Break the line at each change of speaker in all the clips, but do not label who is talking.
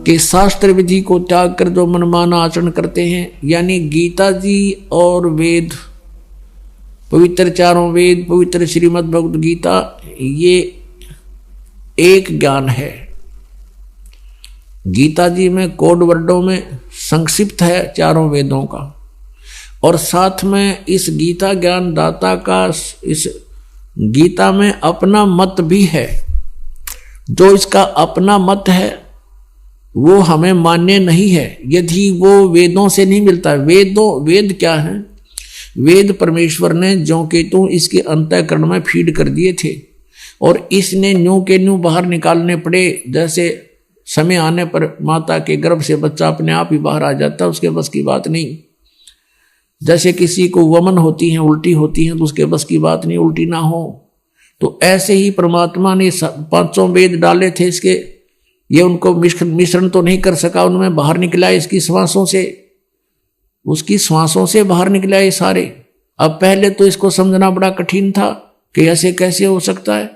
कि शास्त्र विधि को त्याग कर जो मनमाना आचरण करते हैं, यानी गीता जी और वेद, पवित्र चारों वेद, पवित्र श्रीमद् भगवद गीता, ये एक ज्ञान है। गीता जी में कोड वर्डों में संक्षिप्त है चारों वेदों का, और साथ में इस गीता ज्ञान दाता का इस गीता में अपना मत भी है। जो इसका अपना मत है वो हमें मान्य नहीं है यदि वो वेदों से नहीं मिलता। वेद क्या है? वेद परमेश्वर ने ज्यों के त्यों इसके अंतःकरण में फीड कर दिए थे, और इसने न्यू के न्यू बाहर निकालने पड़े। जैसे समय आने पर माता के गर्भ से बच्चा अपने आप ही बाहर आ जाता है, उसके बस की बात नहीं। जैसे किसी को वमन होती है, उल्टी होती है, तो उसके बस की बात नहीं उल्टी ना हो। तो ऐसे ही परमात्मा ने 500 वेद डाले थे इसके, ये उनको मिश्रण तो नहीं कर सका, उनमें बाहर निकला इसकी श्वासों से, उसकी श्वासों से बाहर निकला ये सारे। अब पहले तो इसको समझना बड़ा कठिन था कि ऐसे कैसे हो सकता है।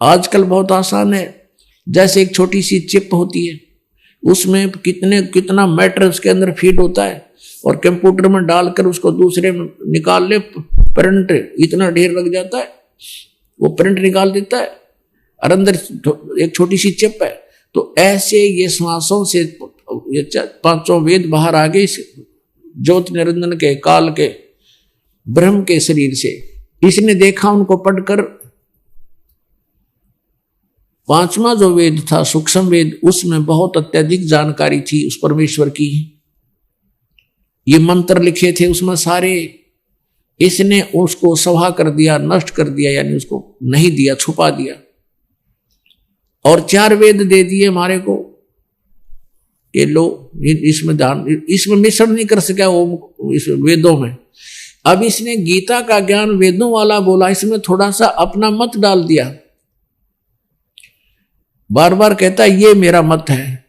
आजकल बहुत आसान है। जैसे एक छोटी सी चिप होती है, उसमें कितना मैटर उसके अंदर फीड होता है, और कंप्यूटर में डालकर उसको दूसरे में निकाल ले, प्रिंट इतना ढेर लग जाता है, वो प्रिंट निकाल देता है, और अंदर एक छोटी सी चिप है। तो ऐसे ये श्वासों से ये 500 वेद बाहर आ गए ज्योति निरंजन के, काल के, ब्रह्म के शरीर से। इसने देखा, उनको पढ़कर 5वां जो वेद था सूक्ष्म वेद, उसमें बहुत अत्यधिक जानकारी थी उस परमेश्वर की। ये मंत्र लिखे थे उसमें सारे, इसने उसको सभा कर दिया, नष्ट कर दिया, यानी उसको नहीं दिया, छुपा दिया, और 4 वेद दे दिए हमारे को कि लो इसमें मिश्रण नहीं कर सका वो इस वेदों में। अब इसने गीता का ज्ञान वेदों वाला बोला, इसमें थोड़ा सा अपना मत डाल दिया, बार बार कहता है ये मेरा मत है।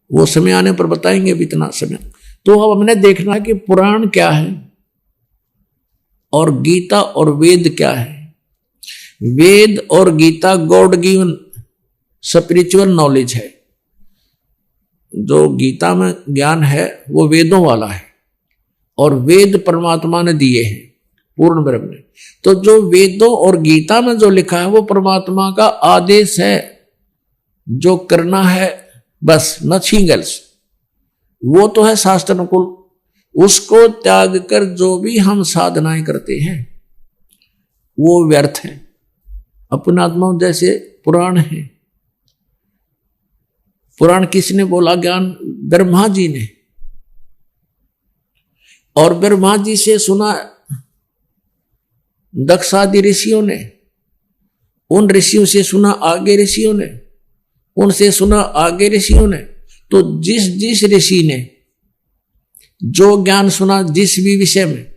वो समय आने पर बताएंगे अभी इतना समय। तो अब हमने देखना कि पुराण क्या है और गीता और वेद क्या है। वेद और Gita God given spiritual knowledge है। जो गीता में ज्ञान है वो वेदों वाला है, और वेद परमात्मा ने दिए हैं पूर्ण ब्रह्म ने। तो जो वेदों और गीता में जो लिखा है वो परमात्मा का आदेश है, जो करना है बस, नथिंग एल्स। वो तो है शास्त्र अनुकूल, उसको त्याग कर जो भी हम साधनाएं करते हैं वो व्यर्थ है। अपनात्मा जैसे पुराण है, पुराण किसने बोला ज्ञान? ब्रह्मा जी ने, और ब्रह्मा जी से सुना दक्षादि ऋषियों ने, उन ऋषियों से सुना आगे ऋषियों ने, उनसे सुना आगे ऋषियों ने। तो जिस जिस ऋषि ने जो ज्ञान सुना जिस भी विषय में,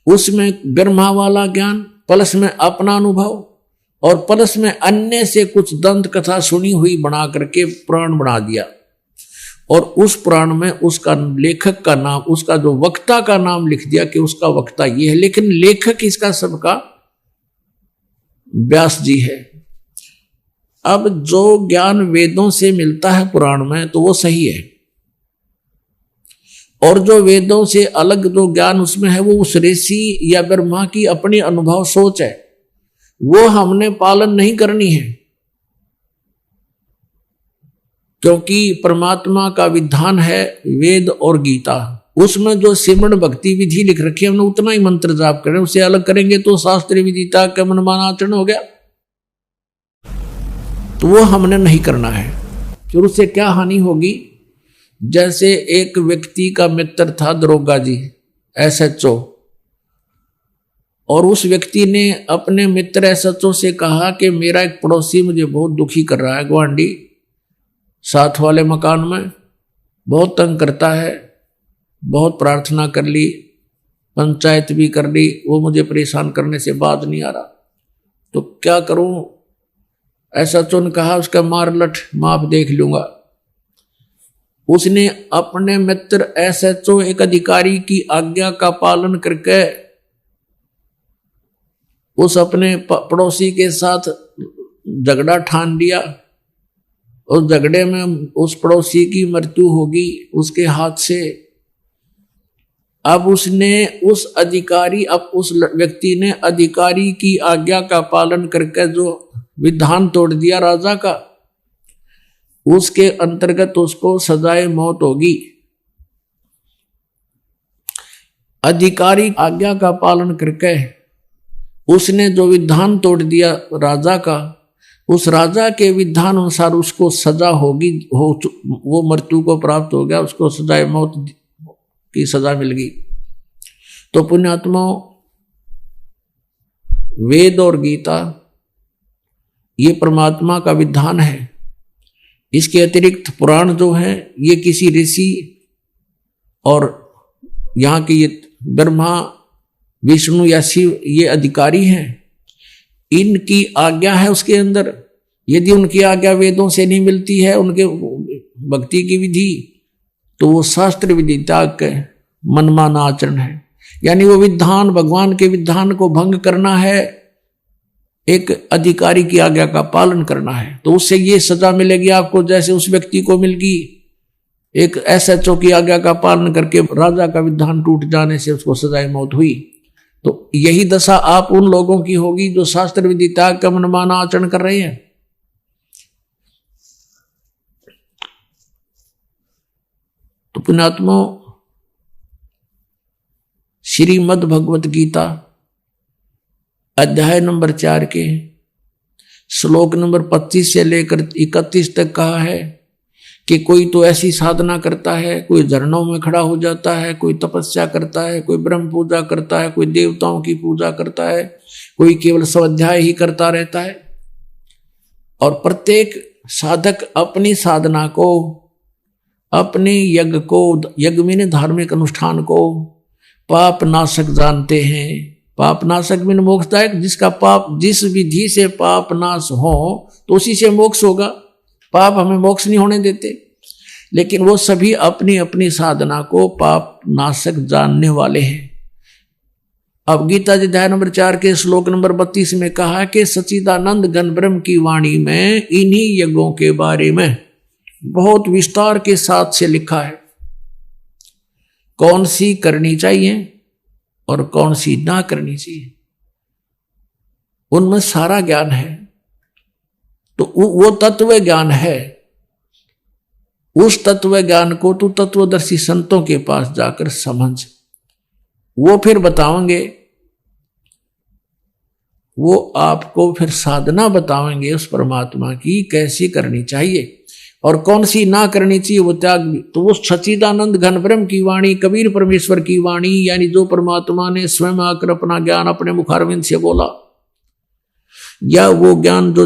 उसमें ब्रह्मा वाला ज्ञान प्लस में अपना अनुभव, और प्लस में अन्य से कुछ दंत कथा सुनी हुई बना करके पुराण बना दिया। और उस पुराण में उसका लेखक का नाम, उसका जो वक्ता का नाम लिख दिया कि उसका वक्ता ये है, लेकिन लेखक इसका सबका व्यास जी है। अब जो ज्ञान वेदों से मिलता है पुराण में तो वो सही है, और जो वेदों से अलग जो ज्ञान उसमें है वो उस ऋषि या ब्रह्मा की अपनी अनुभव सोच है, वो हमने पालन नहीं करनी है। क्योंकि परमात्मा का विधान है वेद और गीता, उसमें जो सिमरण भक्ति विधि लिख रखी है हमने उतना ही मंत्र जाप करें, उसे अलग करेंगे तो शास्त्रीय विदिता का मनमाना आचरण हो गया। तो वो हमने नहीं करना है। फिर उससे क्या हानि होगी? जैसे एक व्यक्ति का मित्र था दरोगा जी, SHO, और उस व्यक्ति ने अपने मित्र SHO से कहा कि मेरा एक पड़ोसी मुझे बहुत दुखी कर रहा है, गुआंढी साथ वाले मकान में बहुत तंग करता है, बहुत प्रार्थना कर ली, पंचायत भी कर ली, वो मुझे परेशान करने से बात नहीं आ रहा, तो क्या करूं? SHO ने कहा उसका मार लठ, माफ देख लूंगा। उसने अपने मित्र SHO एक अधिकारी की आज्ञा का पालन करके उस अपने पड़ोसी के साथ झगड़ा ठान लिया, उस झगड़े में उस पड़ोसी की मृत्यु होगी उसके हाथ से। अब उसने उस व्यक्ति ने अधिकारी की आज्ञा का पालन करके जो विधान तोड़ दिया राजा का, उसके अंतर्गत उसको सजाए मौत होगी। अधिकारी आज्ञा का पालन करके उसने जो विधान तोड़ दिया राजा का, उस राजा के विधान अनुसार उसको सजा होगी, वो मृत्यु को प्राप्त हो गया, उसको सजाए मौत की सजा मिल गई। तो पुण्यात्माओं, वेद और गीता ये परमात्मा का विधान है। इसके अतिरिक्त पुराण जो है ये किसी ऋषि और यहाँ के ये ब्रह्मा विष्णु या शिव ये अधिकारी हैं, इनकी आज्ञा है उसके अंदर। यदि उनकी आज्ञा वेदों से नहीं मिलती है, उनके भक्ति की विधि, तो वो शास्त्र विधि त्याग के मनमाना आचरण है। यानी वो विधान, भगवान के विधान को भंग करना है, एक अधिकारी की आज्ञा का पालन करना है। तो उससे ये सजा मिलेगी आपको, जैसे उस व्यक्ति को मिल गई एक SHO की आज्ञा का पालन करके राजा का विधान टूट जाने से उसको सजाए मौत हुई। तो यही दशा आप उन लोगों की होगी जो शास्त्र विधि त्याग का मनमाना आचरण कर रहे हैं। तो पुण्यात्मा, श्रीमद् भगवत गीता अध्याय नंबर 4 के श्लोक नंबर 25 से लेकर 31 तक कहा है कि कोई तो ऐसी साधना करता है, कोई झरनों में खड़ा हो जाता है, कोई तपस्या करता है, कोई ब्रह्म पूजा करता है, कोई देवताओं की पूजा करता है, कोई केवल स्वाध्याय ही करता रहता है। और प्रत्येक साधक अपनी साधना को, अपने यज्ञ को, यज्ञ में धार्मिक अनुष्ठान को पाप नाशक जानते हैं। पाप नाशक में मोक्षदायक, जिसका पाप, जिस विधि से पाप नाश हो तो उसी से मोक्ष होगा। पाप हमें मोक्ष नहीं होने देते, लेकिन वो सभी अपनी अपनी साधना को पाप नाशक जानने वाले हैं। अब गीता जी अध्याय नंबर 4 के श्लोक नंबर 32 में कहा कि सच्चिदानंद घन ब्रह्म की वाणी में इन्हीं यज्ञों के बारे में बहुत विस्तार के साथ से लिखा है, कौन सी करनी चाहिए और कौन सी ना करनी चाहिए, उनमें सारा ज्ञान है। तो वो तत्व ज्ञान है। उस तत्व ज्ञान को तू तत्वदर्शी संतों के पास जाकर समझ, वो फिर बताओगे, वो आपको फिर साधना बताएंगे उस परमात्मा की कैसी करनी चाहिए और कौन सी ना करनी चाहिए, वो त्याग भी। तो वो सच्चिदानंद घन ब्रह्म की वाणी, कबीर परमेश्वर की वाणी, यानी जो परमात्मा ने स्वयं आकर अपना ज्ञान अपने मुखारविंद से बोला, या वो ज्ञान जो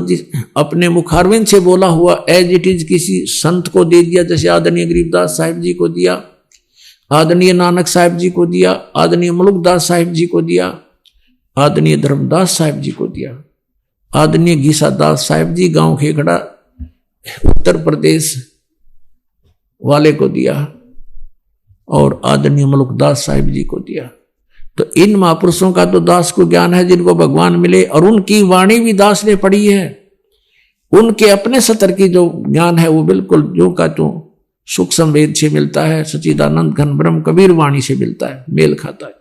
अपने मुखारविंद से बोला हुआ एज इट इज किसी संत को दे दिया, जैसे आदरणीय गरीबदास साहिब जी को दिया, आदरणीय नानक साहिब जी को दिया, आदरणीय मुलुकदास साहिब जी को दिया, आदरणीय धर्मदास साहिब जी को दिया, आदरणीय गीसादास साहिब जी गांव खेखड़ा उत्तर प्रदेश वाले को दिया, और आदरणीय मुलुकदास साहिब जी को दिया। तो इन महापुरुषों का तो दास को ज्ञान है जिनको भगवान मिले, और उनकी वाणी भी दास ने पढ़ी है। उनके अपने सतर की जो ज्ञान है वो बिल्कुल जो का तो सुख संवेद से मिलता है, सच्चिदानंद घन ब्रह्म कबीर वाणी से मिलता है, मेल खाता है।